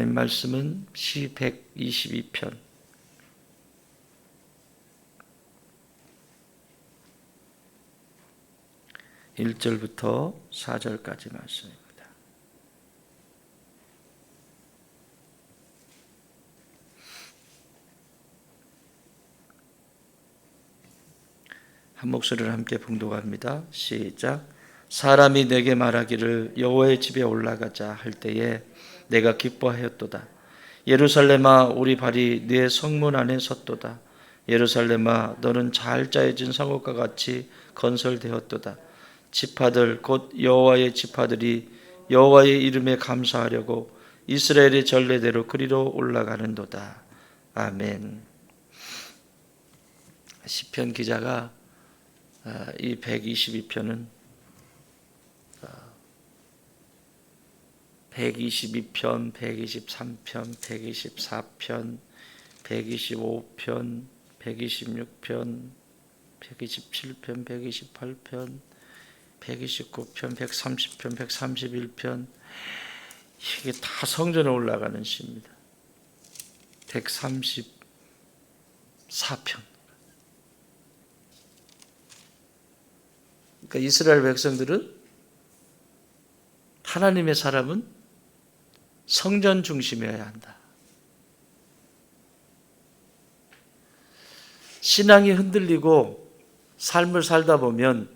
하나님 말씀은 시 122편 1절부터 4절까지 말씀입니다. 한 목소리를 함께 봉독합니다. 시작. 사람이 내게 말하기를 여호와의 집에 올라가자 할 때에 내가 기뻐하였도다. 예루살렘아 우리 발이 네 성문 안에 섰도다. 예루살렘아 너는 잘 짜여진 성읍과 같이 건설되었도다. 지파들 곧 여호와의 지파들이 여호와의 이름에 감사하려고 이스라엘의 전례대로 그리로 올라가는도다. 아멘. 시편 기자가 이 122편은 122편, 123편, 124편, 125편, 126편, 127편, 128편, 129편, 130편, 131편 이게 다 성전에 올라가는 시입니다. 134편. 그러니까 이스라엘 백성들은 하나님의 사람은 성전 중심이어야 한다. 신앙이 흔들리고 삶을 살다 보면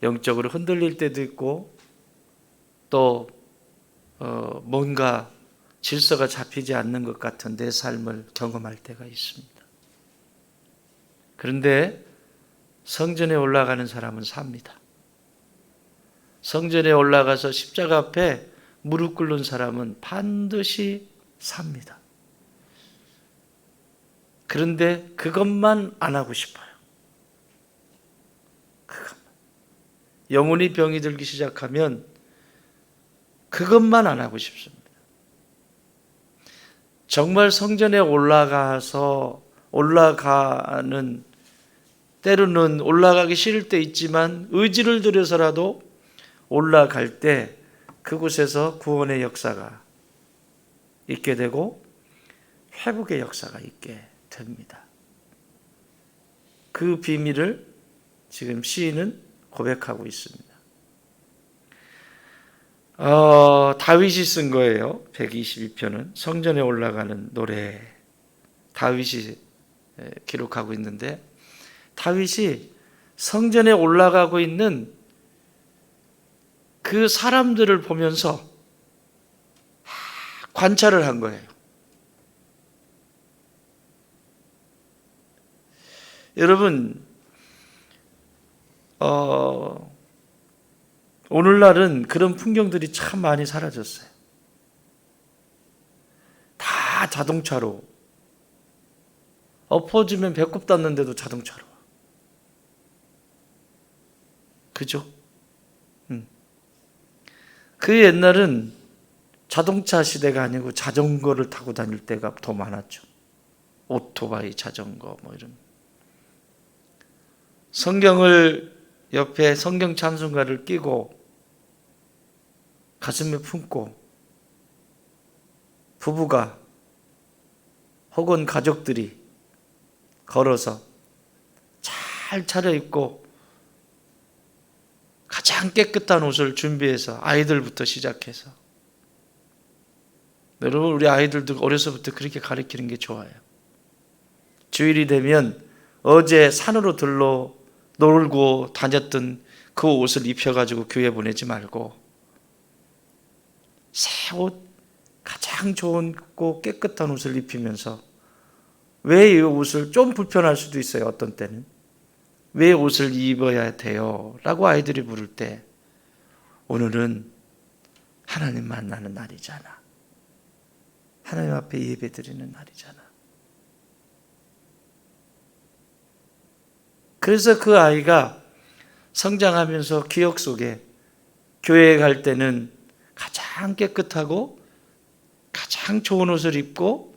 영적으로 흔들릴 때도 있고 또 뭔가 질서가 잡히지 않는 것 같은 내 삶을 경험할 때가 있습니다. 그런데 성전에 올라가는 사람은 삽니다. 성전에 올라가서 십자가 앞에 무릎 꿇는 사람은 반드시 삽니다. 그런데 그것만 안 하고 싶어요. 그것만. 영혼이 병이 들기 시작하면 그것만 안 하고 싶습니다. 정말 성전에 올라가는 때로는 올라가기 싫을 때 있지만 의지를 들여서라도 올라갈 때 그곳에서 구원의 역사가 있게 되고 회복의 역사가 있게 됩니다. 그 비밀을 지금 시인은 고백하고 있습니다. 다윗이 쓴 거예요. 122편은 성전에 올라가는 노래. 다윗이 기록하고 있는데 다윗이 성전에 올라가고 있는 그 사람들을 보면서 관찰을 한 거예요. 여러분, 오늘날은 그런 풍경들이 참 많이 사라졌어요. 다 자동차로. 엎어지면 배꼽 닿는데도 자동차로. 그죠? 그 옛날은 자동차 시대가 아니고 자전거를 타고 다닐 때가 더 많았죠. 오토바이, 자전거 뭐 이런. 성경을 옆에 성경 찬송가를 끼고 가슴에 품고 부부가 혹은 가족들이 걸어서 잘 차려입고 가장 깨끗한 옷을 준비해서 아이들부터 시작해서 여러분 우리 아이들도 어려서부터 그렇게 가르치는 게 좋아요. 주일이 되면 어제 산으로 놀고 다녔던 그 옷을 입혀가지고 교회 보내지 말고 새 옷, 가장 좋고 깨끗한 옷을 입히면서 왜 이 옷을 좀 불편할 수도 있어요. 어떤 때는. 왜 옷을 입어야 돼요? 라고 아이들이 물을 때 오늘은 하나님 만나는 날이잖아. 하나님 앞에 예배 드리는 날이잖아. 그래서 그 아이가 성장하면서 기억 속에 교회에 갈 때는 가장 깨끗하고 가장 좋은 옷을 입고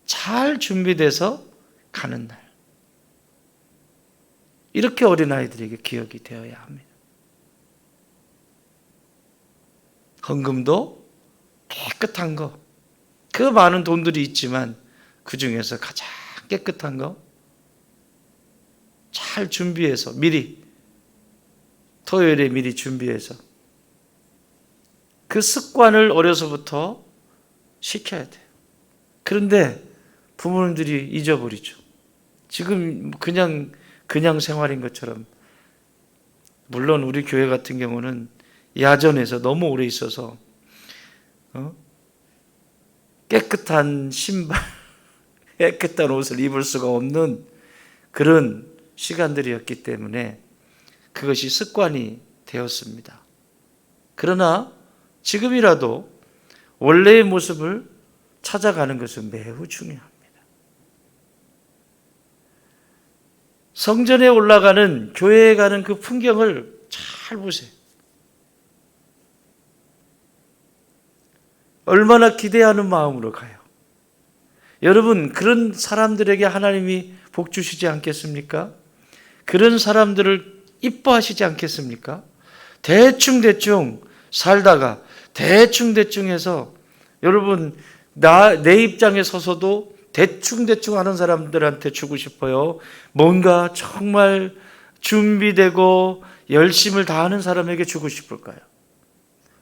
잘 준비돼서 가는 날. 이렇게 어린아이들에게 기억이 되어야 합니다. 헌금도 깨끗한 거, 그 많은 돈들이 있지만 그 중에서 가장 깨끗한 거 잘 준비해서 미리 토요일에 미리 준비해서 그 습관을 어려서부터 시켜야 돼요. 그런데 부모님들이 잊어버리죠. 지금 그냥 생활인 것처럼. 물론 우리 교회 같은 경우는 야전에서 너무 오래 있어서 깨끗한 신발, 깨끗한 옷을 입을 수가 없는 그런 시간들이었기 때문에 그것이 습관이 되었습니다. 그러나 지금이라도 원래의 모습을 찾아가는 것은 매우 중요합니다. 성전에 올라가는, 교회에 가는 그 풍경을 잘 보세요. 얼마나 기대하는 마음으로 가요. 여러분, 그런 사람들에게 하나님이 복 주시지 않겠습니까? 그런 사람들을 이뻐하시지 않겠습니까? 대충 살다가 대충 해서 여러분, 내 입장에 서서도 대충 하는 사람들한테 주고 싶어요. 뭔가 정말 준비되고 열심을 다하는 사람에게 주고 싶을까요?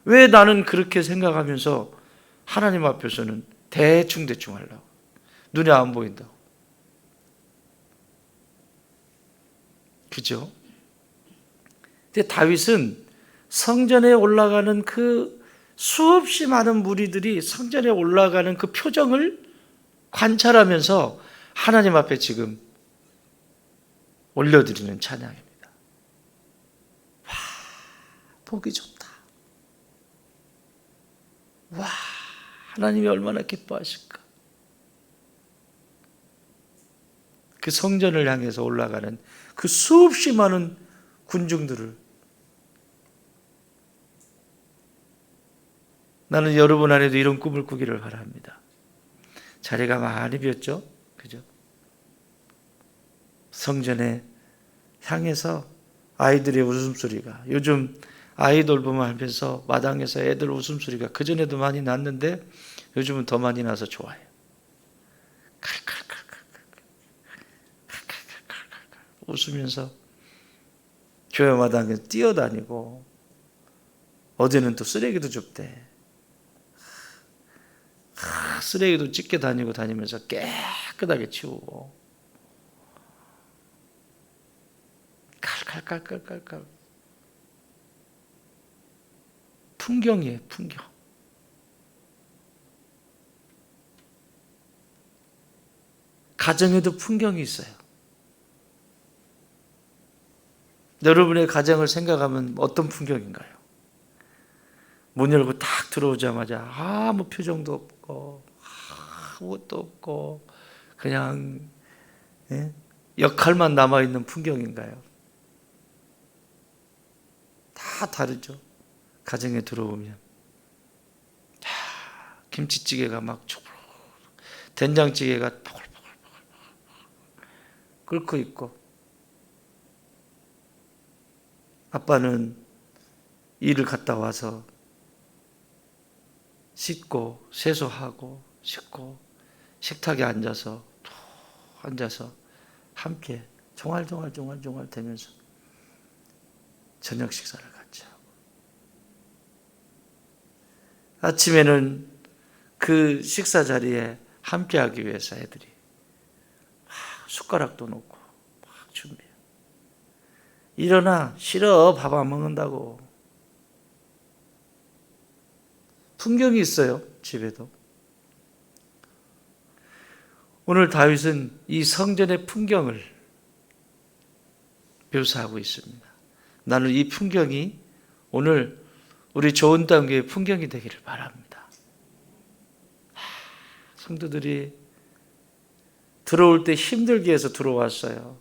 왜 나는 그렇게 생각하면서 하나님 앞에서는 대충 하려고? 눈에 안 보인다고. 그죠? 근데 다윗은 성전에 올라가는 그 수없이 많은 무리들이 성전에 올라가는 그 표정을 관찰하면서 하나님 앞에 지금 올려드리는 찬양입니다. 와, 보기 좋다. 와, 하나님이 얼마나 기뻐하실까. 그 성전을 향해서 올라가는 그 수없이 많은 군중들을, 나는 여러분 안에도 이런 꿈을 꾸기를 바랍니다. 자리가 많이 비었죠? 그죠? 성전에 향해서 아이들의 웃음소리가, 요즘 아이돌 보면 하면서 마당에서 애들 웃음소리가 그전에도 많이 났는데 요즘은 더 많이 나서 좋아요. 웃으면서 교회 마당에 뛰어다니고, 어제는 또 쓰레기도 줍대. 쓰레기도 찢게 다니면서 깨끗하게 치우고, 칼칼 풍경이에요. 풍경. 가정에도 풍경이 있어요. 여러분의 가정을 생각하면 어떤 풍경인가요? 문 열고 딱 들어오자마자 아무 표정도 없고 아무것도 없고 그냥 역할만 남아있는 풍경인가요? 다 다르죠. 가정에 들어오면 김치찌개가 막 초록, 된장찌개가 포글포글 끓고 있고, 아빠는 일을 갔다 와서 씻고 세수하고 씻고 식탁에 앉아서 함께 종알종알 대면서 저녁 식사를 같이 하고, 아침에는 그 식사 자리에 함께 하기 위해서 애들이 숟가락도 놓고 막 준비해요. 일어나, 싫어, 밥 안 먹는다고. 풍경이 있어요, 집에도. 오늘 다윗은 이 성전의 풍경을 묘사하고 있습니다. 나는 이 풍경이 오늘 우리 좋은 땅교회의 풍경이 되기를 바랍니다. 성도들이 들어올 때 힘들게 해서 들어왔어요.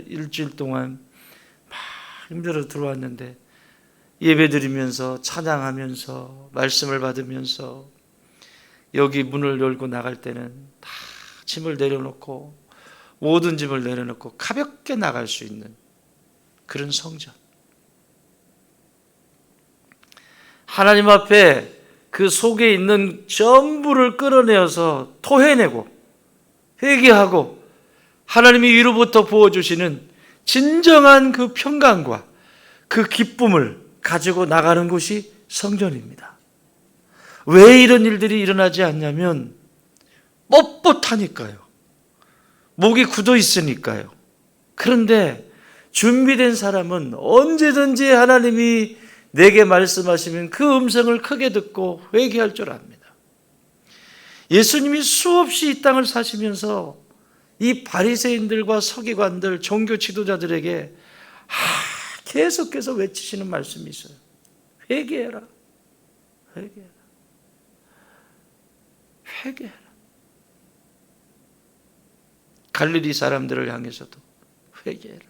일주일 동안 막 힘들어 들어왔는데 예배드리면서 찬양하면서 말씀을 받으면서 여기 문을 열고 나갈 때는 다 짐을 내려놓고, 모든 짐을 내려놓고 가볍게 나갈 수 있는 그런 성전. 하나님 앞에 그 속에 있는 전부를 끌어내어서 토해내고 회개하고 하나님이 위로부터 부어주시는 진정한 그 평강과 그 기쁨을 가지고 나가는 곳이 성전입니다. 왜 이런 일들이 일어나지 않냐면 뻣뻣하니까요. 목이 굳어 있으니까요. 그런데 준비된 사람은 언제든지 하나님이 내게 말씀하시면 그 음성을 크게 듣고 회개할 줄 압니다. 예수님이 수없이 이 땅을 사시면서 이 바리새인들과 서기관들, 종교 지도자들에게 계속해서 외치시는 말씀이 있어요. 회개해라. 회개해라. 회개해라. 갈릴리 사람들을 향해서도 회개해라.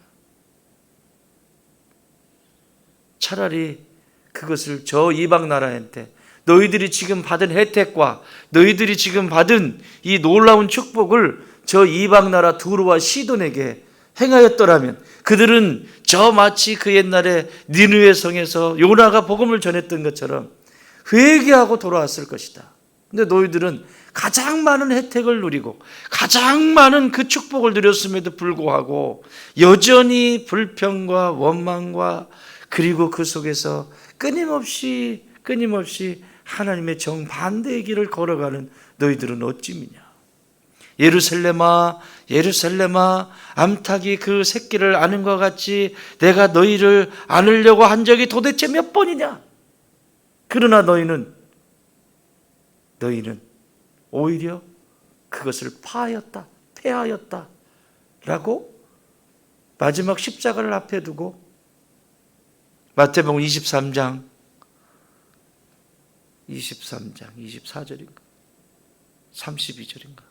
차라리 그것을 저 이방 나라한테 너희들이 지금 받은 혜택과 너희들이 지금 받은 이 놀라운 축복을 저 이방 나라 두로와 시돈에게 행하였더라면 그들은 저 마치 그 옛날에 니느웨 성에서 요나가 복음을 전했던 것처럼 회개하고 돌아왔을 것이다. 근데 너희들은 가장 많은 혜택을 누리고 가장 많은 그 축복을 누렸음에도 불구하고 여전히 불평과 원망과 그리고 그 속에서 끊임없이 하나님의 정반대의 길을 걸어가는 너희들은 어찌미냐. 예루살렘아 예루살렘아 암탉이 그 새끼를 아는 것 같이 내가 너희를 안으려고 한 적이 도대체 몇 번이냐. 그러나 너희는 오히려 그것을 패하였다 라고 마지막 십자가를 앞에 두고 마태복음 23장 24절인가 32절인가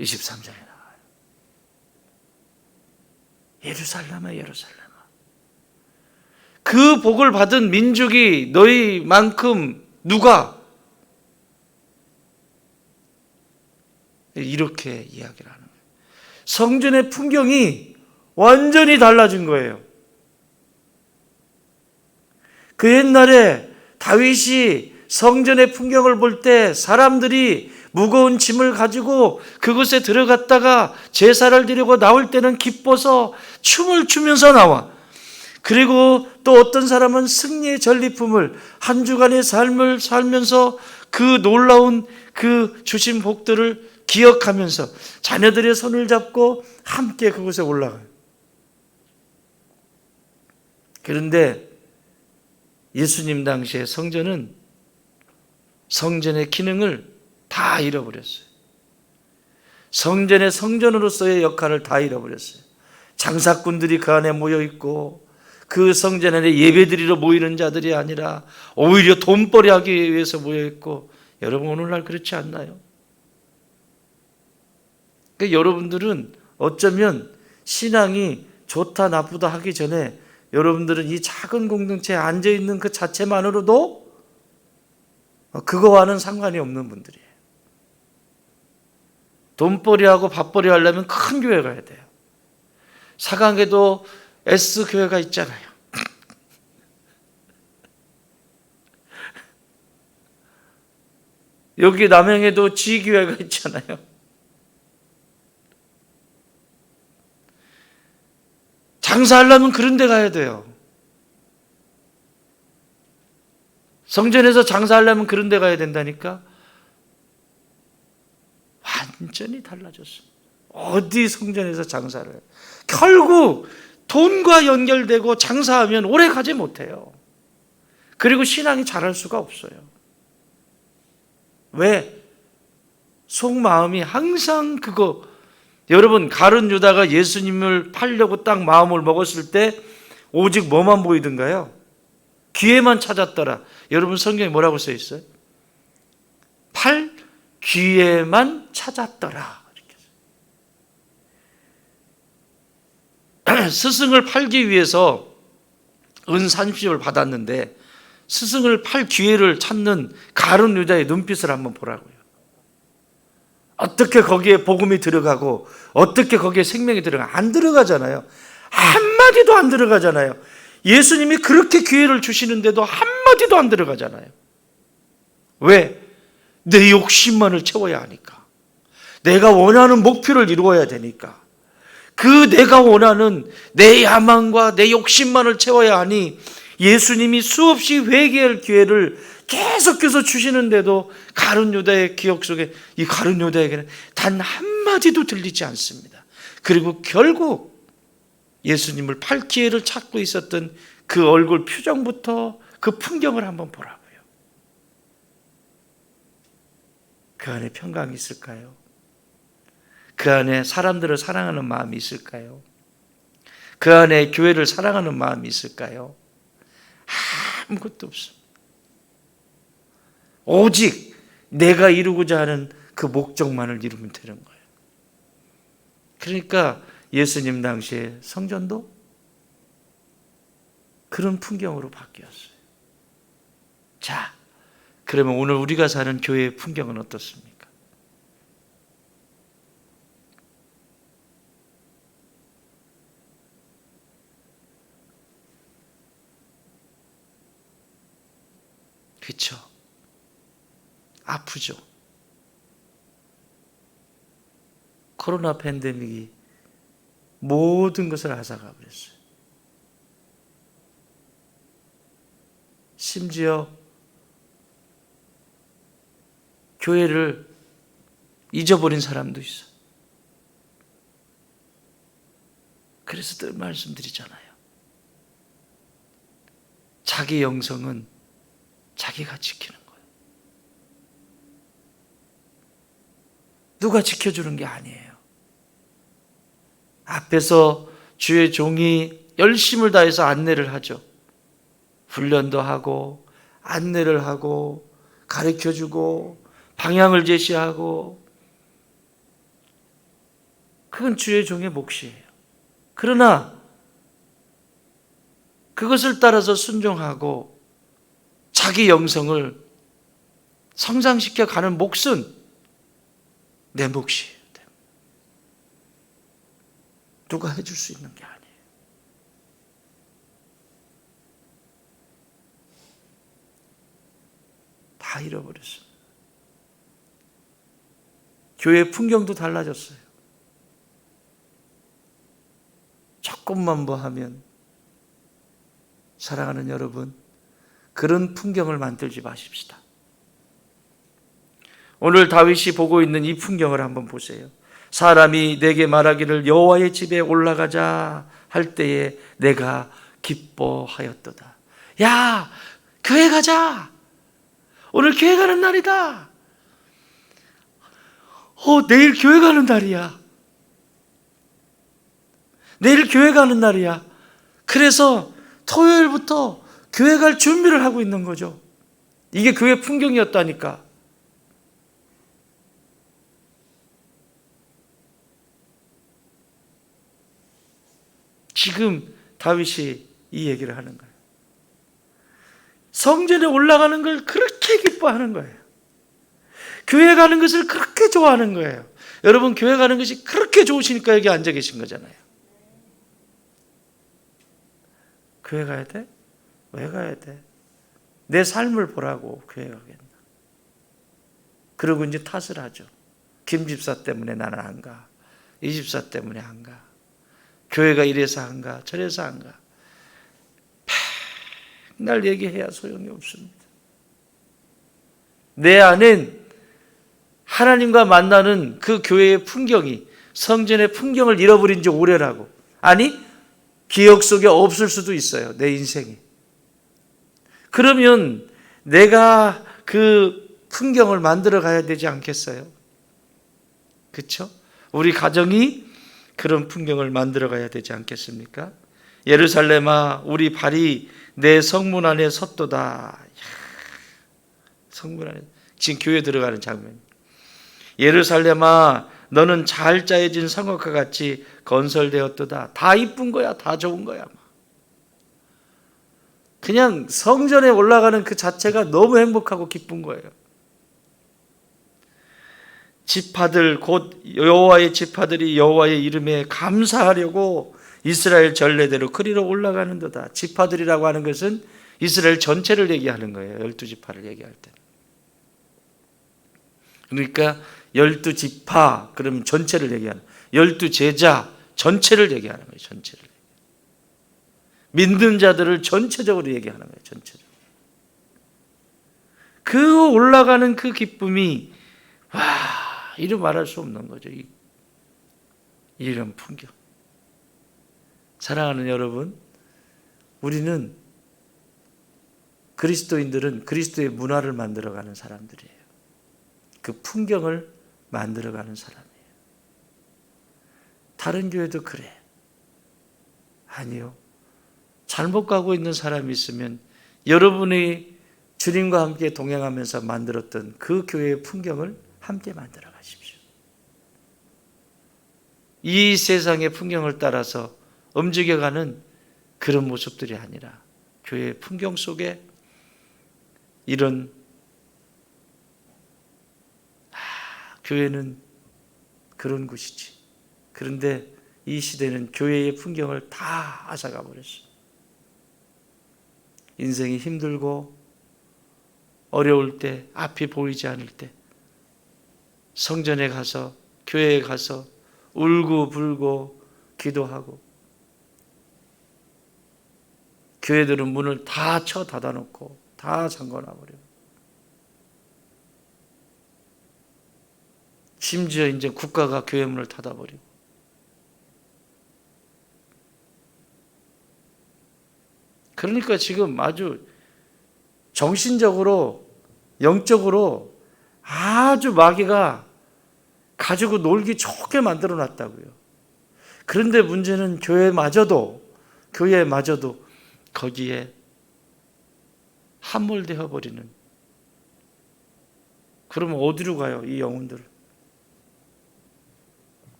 23장에 나와요. 예루살렘아 예루살렘아 그 복을 받은 민족이 너희만큼 누가 이렇게 이야기를 하는 거예요. 성전의 풍경이 완전히 달라진 거예요. 그 옛날에 다윗이 성전의 풍경을 볼 때 사람들이 무거운 짐을 가지고 그곳에 들어갔다가 제사를 드리고 나올 때는 기뻐서 춤을 추면서 나와. 그리고 또 어떤 사람은 승리의 전리품을 한 주간의 삶을 살면서 그 놀라운 그 주신 복들을 기억하면서 자녀들의 손을 잡고 함께 그곳에 올라가요. 그런데 예수님 당시에 성전의 기능을 다 잃어버렸어요. 성전의 성전으로서의 역할을 다 잃어버렸어요. 장사꾼들이 그 안에 모여있고 그 성전 안에 예배드리러 모이는 자들이 아니라 오히려 돈벌이 하기 위해서 모여있고, 여러분 오늘날 그렇지 않나요? 그러니까 여러분들은 어쩌면 신앙이 좋다 나쁘다 하기 전에 여러분들은 이 작은 공동체에 앉아있는 그 자체만으로도 그거와는 상관이 없는 분들이에요. 돈벌이하고 밥벌이 하려면 큰 교회 가야 돼요. 사강에도 S교회가 있잖아요. 여기 남양에도 G교회가 있잖아요. 장사하려면 그런 데 가야 돼요. 성전에서 장사하려면 그런 데 가야 된다니까. 완전히 달라졌습니다. 어디 성전에서 장사를 해요. 결국 돈과 연결되고 장사하면 오래 가지 못해요. 그리고 신앙이 자랄 수가 없어요. 왜? 속마음이 항상 그거. 여러분, 가룟 유다가 예수님을 팔려고 딱 마음을 먹었을 때 오직 뭐만 보이던가요? 기회만 찾았더라. 여러분 성경에 뭐라고 써 있어요? 기회만 찾았더라. 스승을 팔기 위해서 은 30을 받았는데 스승을 팔 기회를 찾는 가룟 유다의 눈빛을 한번 보라고요. 어떻게 거기에 복음이 들어가고 어떻게 거기에 생명이 들어가? 안 들어가잖아요. 한마디도 안 들어가잖아요. 예수님이 그렇게 기회를 주시는데도 한마디도 안 들어가잖아요. 왜? 내 욕심만을 채워야 하니까. 내가 원하는 목표를 이루어야 되니까. 그 내가 원하는 내 야망과 내 욕심만을 채워야 하니 예수님이 수없이 회개할 기회를 계속해서 주시는데도 가룟 유다의 기억 속에 이 가룟 유다에게는 단 한마디도 들리지 않습니다. 그리고 결국 예수님을 팔 기회를 찾고 있었던 그 얼굴 표정부터 그 풍경을 한번 보라고요. 그 안에 평강이 있을까요? 그 안에 사람들을 사랑하는 마음이 있을까요? 그 안에 교회를 사랑하는 마음이 있을까요? 아무것도 없습니다. 오직 내가 이루고자 하는 그 목적만을 이루면 되는 거예요. 그러니까 예수님 당시에 성전도 그런 풍경으로 바뀌었어요. 자, 그러면 오늘 우리가 사는 교회의 풍경은 어떻습니까? 그렇죠? 아프죠? 코로나 팬데믹이 모든 것을 앗아가 버렸어요. 심지어 교회를 잊어버린 사람도 있어요. 그래서 늘 말씀드리잖아요. 자기 영성은 자기가 지키는 거예요. 누가 지켜주는 게 아니에요. 앞에서 주의 종이 열심을 다해서 안내를 하죠. 훈련도 하고 안내를 하고 가르쳐주고 방향을 제시하고, 그건 주의 종의 몫이에요. 그러나 그것을 따라서 순종하고 자기 영성을 성장시켜 가는 몫은 내 몫이에요. 누가 해줄 수 있는 게 아니에요. 다 잃어버렸어요. 교회 풍경도 달라졌어요. 조금만 뭐 하면, 사랑하는 여러분, 그런 풍경을 만들지 마십시다. 오늘 다윗이 보고 있는 이 풍경을 한번 보세요. 사람이 내게 말하기를 여호와의 집에 올라가자 할 때에 내가 기뻐하였도다. 야, 교회 가자. 오늘 교회 가는 날이다. 내일 교회 가는 날이야. 내일 교회 가는 날이야. 그래서 토요일부터 교회 갈 준비를 하고 있는 거죠. 이게 교회 풍경이었다니까. 지금 다윗이 이 얘기를 하는 거예요. 성전에 올라가는 걸 그렇게 기뻐하는 거예요. 교회 가는 것을 그렇게 좋아하는 거예요. 여러분, 교회 가는 것이 그렇게 좋으시니까 여기 앉아 계신 거잖아요. 교회 가야 돼? 왜 가야 돼? 내 삶을 보라고 교회 가겠나? 그러고 이제 탓을 하죠. 김 집사 때문에 나는 안 가. 이 집사 때문에 안 가. 교회가 이래서 안 가. 저래서 안 가. 맨날 얘기해야 소용이 없습니다. 내 안엔 하나님과 만나는 그 교회의 풍경이, 성전의 풍경을 잃어버린 지 오래라고. 아니, 기억 속에 없을 수도 있어요. 내 인생이. 그러면 내가 그 풍경을 만들어 가야 되지 않겠어요? 그렇죠? 우리 가정이 그런 풍경을 만들어 가야 되지 않겠습니까? 예루살렘아, 우리 발이 내 성문 안에 섰도다. 성문 안에, 지금 교회 들어가는 장면. 예루살렘아, 너는 잘 짜여진 성읍과 같이 건설되었도다. 다 이쁜 거야, 다 좋은 거야. 그냥 성전에 올라가는 그 자체가 너무 행복하고 기쁜 거예요. 지파들, 곧 여호와의 지파들이 여호와의 이름에 감사하려고 이스라엘 전례대로 그리로 올라가는 도다. 지파들이라고 하는 것은 이스라엘 전체를 얘기하는 거예요. 12지파를 얘기할 때. 그러니까 12지파 그러면 전체를 얘기하는, 12제자 전체를 얘기하는 거예요. 전체를. 믿는 자들을 전체적으로 얘기하는 거예요. 전체적으로. 그 올라가는 그 기쁨이 이루 말할 수 없는 거죠. 이런 풍경. 사랑하는 여러분, 우리는 그리스도인들은 그리스도의 문화를 만들어가는 사람들이에요. 그 풍경을 만들어가는 사람이에요. 다른 교회도 그래. 아니요. 잘못 가고 있는 사람이 있으면 여러분이 주님과 함께 동행하면서 만들었던 그 교회의 풍경을 함께 만들어 가십시오. 이 세상의 풍경을 따라서 움직여가는 그런 모습들이 아니라 교회의 풍경 속에 이런 교회는 그런 곳이지. 그런데 이 시대는 교회의 풍경을 다 앗아가 버렸어. 인생이 힘들고 어려울 때, 앞이 보이지 않을 때 성전에 가서, 교회에 가서 울고 불고 기도하고, 교회들은 문을 다 쳐 닫아놓고 다 잠궈놔버려요. 심지어 이제 국가가 교회 문을 닫아버리고. 그러니까 지금 아주 정신적으로, 영적으로 아주 마귀가 가지고 놀기 좋게 만들어 놨다고요. 그런데 문제는 교회마저도 거기에 함몰되어 버리는. 그러면 어디로 가요, 이 영혼들?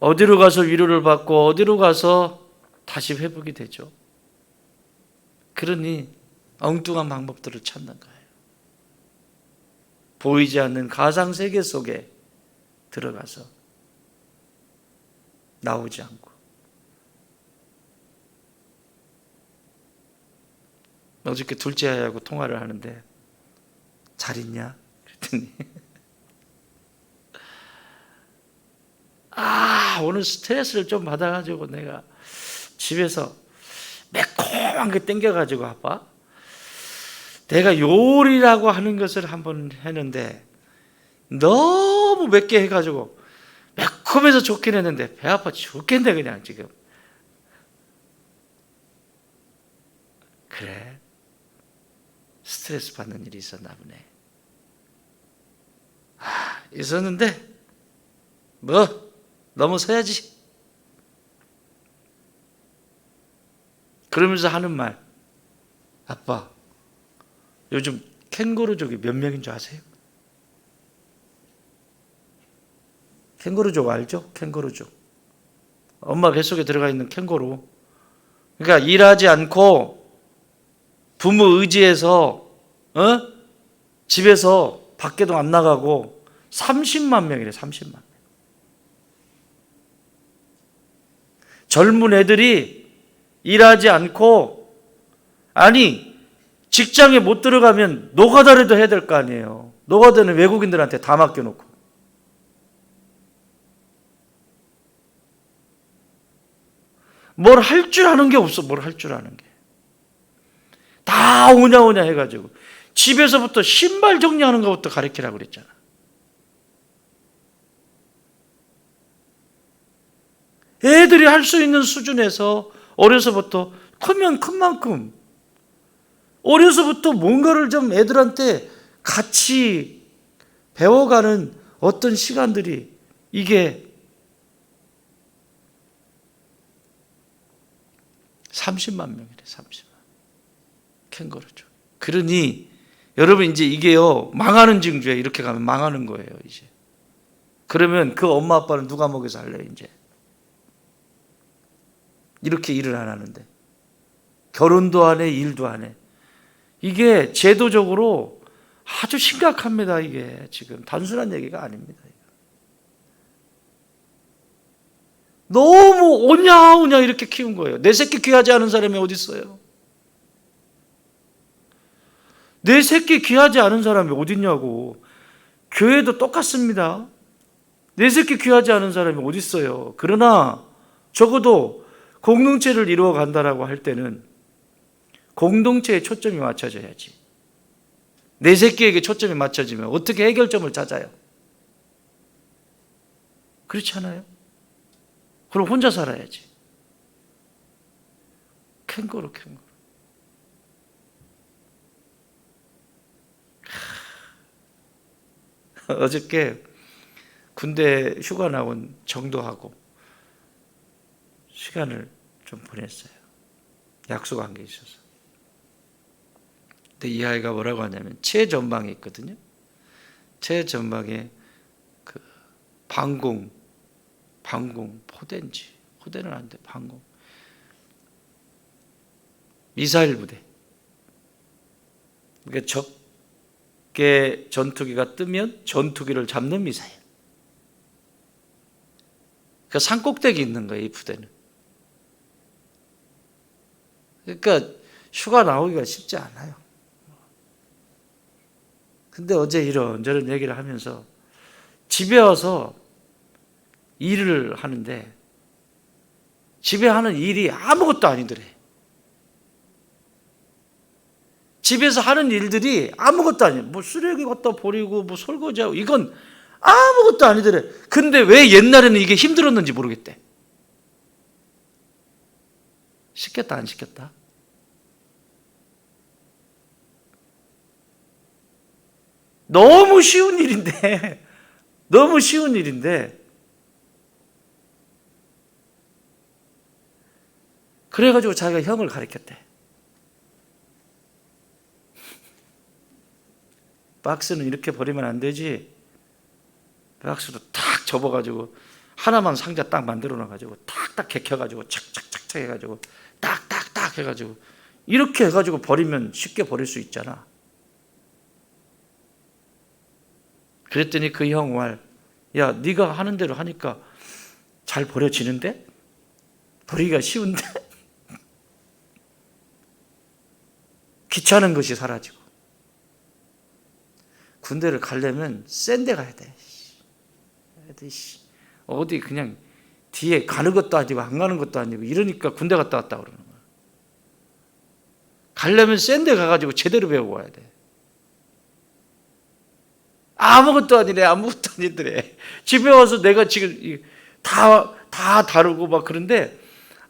어디로 가서 위로를 받고 어디로 가서 다시 회복이 되죠? 그러니 엉뚱한 방법들을 찾는 거예요. 보이지 않는 가상세계 속에 들어가서 나오지 않고. 어저께 둘째 아이하고 통화를 하는데 잘 있냐? 그랬더니 오늘 스트레스를 좀 받아가지고 내가 집에서 매콤한 게 땡겨가지고 아빠, 내가 요리라고 하는 것을 한번 했는데 너무 맵게 해가지고 매콤해서 좋긴 했는데 배 아파 죽겠네 그냥 지금. 그래, 스트레스 받는 일이 있었나 보네. 있었는데 뭐 넘어서야지. 그러면서 하는 말, 아빠 요즘 캥거루족이 몇 명인 줄 아세요? 캥거루족 알죠? 캥거루족. 엄마 뱃속에 들어가 있는 캥거루. 그러니까 일하지 않고 부모 의지해서 집에서 밖에도 안 나가고 30만 명이래. 30만 명. 젊은 애들이 일하지 않고, 아니 직장에 못 들어가면 노가다라도 해야 될 거 아니에요. 노가다는 외국인들한테 다 맡겨놓고. 뭘 할 줄 아는 게 없어. 뭘 할 줄 아는 게. 다 오냐오냐 해가지고 집에서부터 신발 정리하는 것부터 가르치라고 그랬잖아. 애들이 할 수 있는 수준에서 어려서부터, 크면 큰 만큼 어려서부터 뭔가를 좀 애들한테 같이 배워가는 어떤 시간들이, 이게 30만 명이래. 30만. 캥거루죠. 그러니 여러분 이제 이게요, 망하는 징조에 이렇게 가면 망하는 거예요. 이제 그러면 그 엄마 아빠는 누가 먹여서 할래요? 이제 이렇게 일을 안 하는데, 결혼도 안 해, 일도 안 해. 이게 제도적으로 아주 심각합니다. 이게 지금 단순한 얘기가 아닙니다. 너무 오냐오냐 이렇게 키운 거예요. 내 새끼 귀하지 않은 사람이 어디 있어요? 내 새끼 귀하지 않은 사람이 어딨냐고. 교회도 똑같습니다. 내 새끼 귀하지 않은 사람이 어딨어요. 그러나 적어도 공동체를 이루어 간다라고 할 때는 공동체에 초점이 맞춰져야지. 내 새끼에게 초점이 맞춰지면 어떻게 해결점을 찾아요? 그렇지 않아요? 그럼 혼자 살아야지. 캥거루. 어저께 군대 휴가 나온 정도하고 시간을 좀 보냈어요. 약속한 게 있어서. 근데 이 아이가 뭐라고 하냐면 최전방에 있거든요. 최전방에 그 방공 포대는 안 돼. 방공 미사일 부대. 그러니까 적의 전투기가 뜨면 전투기를 잡는 미사일. 그러니까 산꼭대기 있는 거예요, 이 부대는. 그러니까 휴가 나오기가 쉽지 않아요. 근데 어제 이런저런 얘기를 하면서 집에 와서 일을 하는데 집에 하는 일이 아무것도 아니더래. 집에서 하는 일들이 아무것도 아니에요. 뭐 쓰레기 갖다 버리고 뭐 설거지하고 이건 아무것도 아니더래. 근데 왜 옛날에는 이게 힘들었는지 모르겠대. 시켰다 안 시켰다? 너무 쉬운 일인데 그래가지고 자기가 형을 가르쳤대. 박스는 이렇게 버리면 안 되지. 박스로 탁 접어가지고 하나만 상자 딱 만들어 놔가지고 탁탁 개켜가지고 착착착착 해가지고 딱딱딱 해가지고 이렇게 해가지고 버리면 쉽게 버릴 수 있잖아. 그랬더니 그 형 말, 야 네가 하는 대로 하니까 잘 버려지는데? 버리기가 쉬운데? 귀찮은 것이 사라지고. 군대를 가려면 센 데 가야 돼. 어디 그냥 뒤에 가는 것도 아니고 안 가는 것도 아니고 이러니까 군대 갔다 왔다 그러는 거야. 가려면 센 데 가가지고 제대로 배우고 와야 돼. 아무것도 아니더래. 집에 와서 내가 지금 다 다루고 막 그런데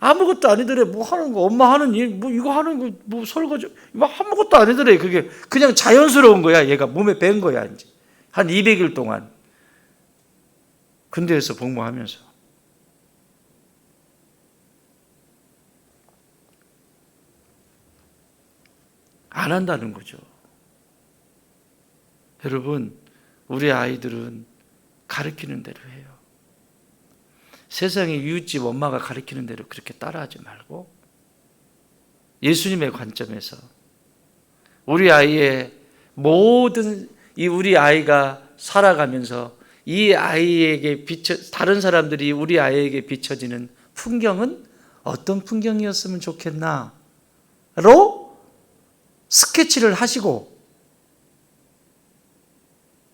아무것도 아니더래. 뭐 하는 거, 엄마 하는 일, 뭐 이거 하는 거, 뭐 설거지, 뭐 아무것도 아니더래. 그게 그냥 자연스러운 거야. 얘가 몸에 밴 거야, 이제. 한 200일 동안. 군대에서 복무하면서. 안 한다는 거죠. 여러분, 우리 아이들은 가르치는 대로 해요. 세상의 이웃집 엄마가 가르치는 대로 그렇게 따라하지 말고 예수님의 관점에서 우리 아이의 모든 우리 아이가 살아가면서 이 아이에게 다른 사람들이 우리 아이에게 비춰지는 풍경은 어떤 풍경이었으면 좋겠나로 스케치를 하시고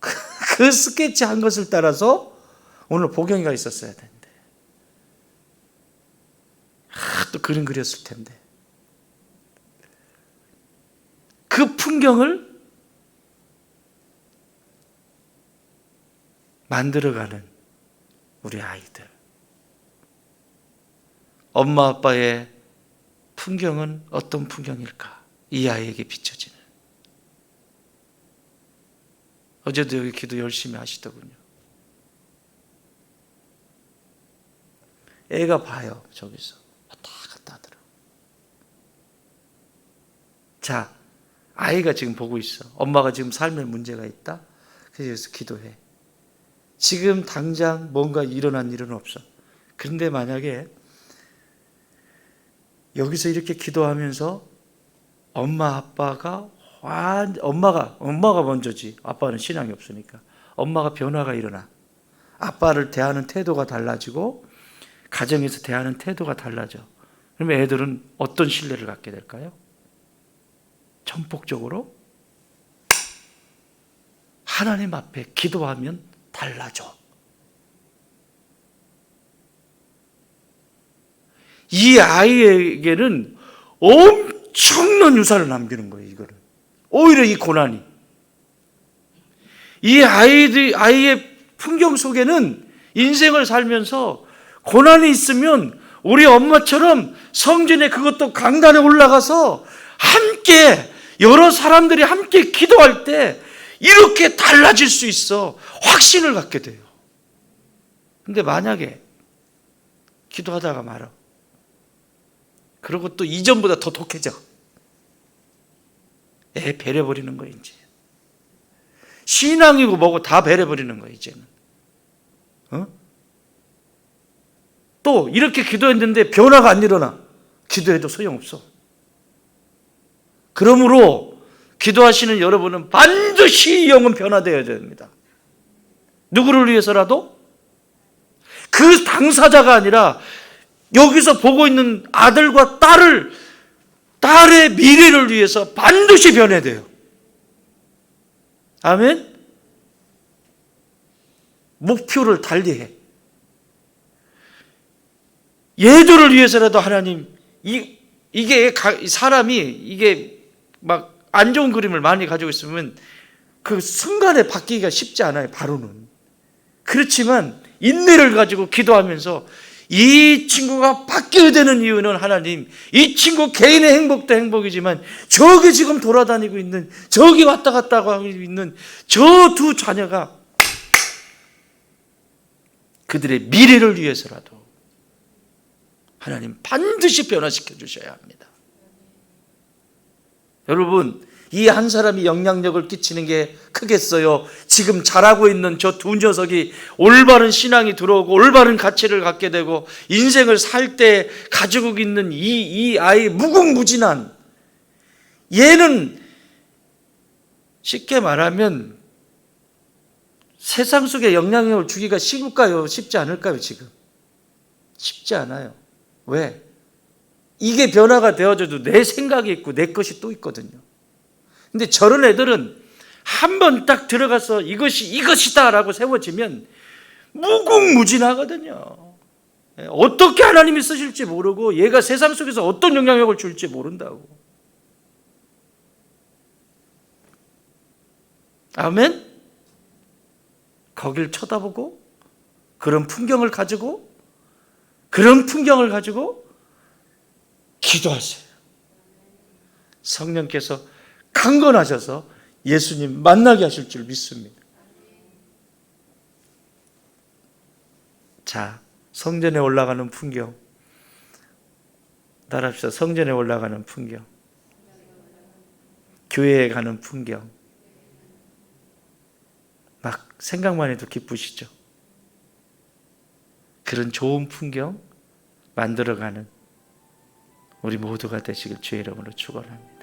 그 스케치 한 것을 따라서 오늘 복용이가 있었어야 되는데 또 그림 그렸을 텐데 그 풍경을 만들어가는 우리 아이들. 엄마 아빠의 풍경은 어떤 풍경일까? 이 아이에게 비춰지는. 어제도 여기 기도 열심히 하시더군요. 애가 봐요. 저기서 왔다 갔다 하더라고. 자, 아이가 지금 보고 있어. 엄마가 지금 삶에 문제가 있다. 그래서 기도해. 지금 당장 뭔가 일어난 일은 없어. 그런데 만약에 여기서 이렇게 기도하면서 엄마가 먼저지. 아빠는 신앙이 없으니까. 엄마가 변화가 일어나. 아빠를 대하는 태도가 달라지고 가정에서 대하는 태도가 달라져. 그러면 애들은 어떤 신뢰를 갖게 될까요? 전폭적으로 하나님 앞에 기도하면 달라져. 이 아이에게는 엄청난 유산을 남기는 거예요. 이거는 오히려 이 고난이, 이 아이의 풍경 속에는 인생을 살면서 고난이 있으면 우리 엄마처럼 성전에, 그것도 강단에 올라가서 함께 여러 사람들이 함께 기도할 때 이렇게 달라질 수 있어 확신을 갖게 돼요. 근데 만약에 기도하다가 말아, 그리고 또 이전보다 더 독해져. 배려버리는 거야 이제. 신앙이고 뭐고 다 배려버리는 거야 이제는. 또 이렇게 기도했는데 변화가 안 일어나. 기도해도 소용없어. 그러므로 기도하시는 여러분은 반드시 이 영은 변화되어야 됩니다. 누구를 위해서라도? 그 당사자가 아니라 여기서 보고 있는 아들과 딸의 미래를 위해서 반드시 변해야 돼요. 아멘? 목표를 달리해. 얘들을 위해서라도 하나님, 이게 사람이 이게 막 안 좋은 그림을 많이 가지고 있으면 그 순간에 바뀌기가 쉽지 않아요, 바로는. 그렇지만 인내를 가지고 기도하면서 이 친구가 바뀌어야 되는 이유는 하나님, 이 친구 개인의 행복도 행복이지만 저기 지금 돌아다니고 있는, 저기 왔다 갔다 하고 있는 저 두 자녀가 그들의 미래를 위해서라도 하나님 반드시 변화시켜 주셔야 합니다. 여러분, 이 한 사람이 영향력을 끼치는 게 크겠어요? 지금 자라고 있는 저 두 녀석이 올바른 신앙이 들어오고 올바른 가치를 갖게 되고 인생을 살 때 가지고 있는 이 아이 무궁무진한, 얘는 쉽게 말하면 세상 속에 영향력을 주기가 쉬울까요? 쉽지 않을까요? 지금 쉽지 않아요. 왜? 이게 변화가 되어져도 내 생각이 있고 내 것이 또 있거든요. 근데 저런 애들은 한 번 딱 들어가서 이것이다 라고 세워지면 무궁무진하거든요. 어떻게 하나님이 쓰실지 모르고 얘가 세상 속에서 어떤 영향력을 줄지 모른다고. 아멘? 거길 쳐다보고 그런 풍경을 가지고 기도하세요. 성령께서 강건하셔서 예수님 만나게 하실 줄 믿습니다. 자, 성전에 올라가는 풍경 따라합시다. 성전에 올라가는 풍경, 교회에 가는 풍경, 막 생각만 해도 기쁘시죠? 그런 좋은 풍경 만들어가는 우리 모두가 되시길 주의 이름으로 축원합니다.